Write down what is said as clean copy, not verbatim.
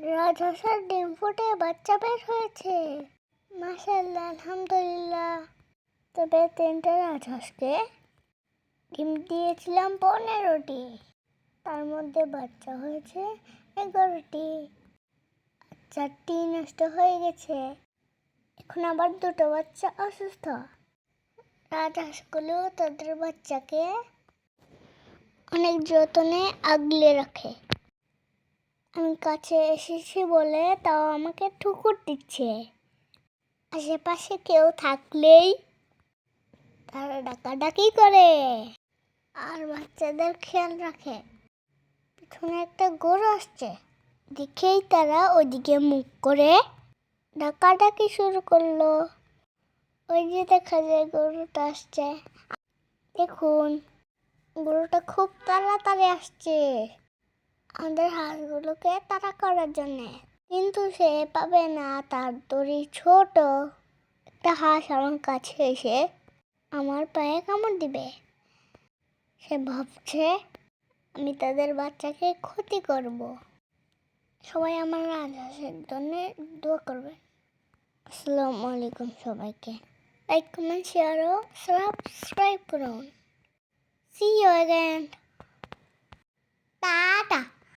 রাজহাঁসের ডিম ফুটে বাচ্চা বের হয়েছে। মাশাআল্লাহ, আলহামদুলিল্লাহ। তবে 3টে রাজহাঁসকে ডিম দিয়েছিলাম 15টি, তার মধ্যে বাচ্চা হয়েছে 11টি। 4টি নষ্ট হয়ে গেছে। এখন আবার 2টো বাচ্চা অসুস্থ। রাজহাঁসগুলো তাদের বাচ্চাকে অনেক যত্নে আগলে রাখে। আমি কাছে এসেছি বলে তাও আমাকে ঠুকুর দিচ্ছে। আশেপাশে কেউ থাকলেই তারা ডাকাডাকি করে আর বাচ্চাদের খেয়াল রাখে। পিছনে একটা গরু আসছে, দেখেই তারা ওইদিকে মুখ করে ডাকাডাকি শুরু করলো। ওই যে দেখা যায় গরুটা আসছে। দেখুন, গরুটা খুব তাড়াতাড়ি আসছে আমাদের হাঁসগুলোকে তাড়া করার জন্যে, কিন্তু সে পাবে না, তার দড়ি ছোট। একটা হাঁস আমার কাছে এসে আমার পায়ে কামড় দিবে। সে ভাবছে আমি তাদের বাচ্চাকে ক্ষতি করব। সবাই আমার রাজহাঁসের জন্য দোয়া করবে। আসসালামু আলাইকুম সবাইকে। লাইক, কমেন্ট, শেয়ার ও সাবস্ক্রাইব করুন। See you again. টাটা।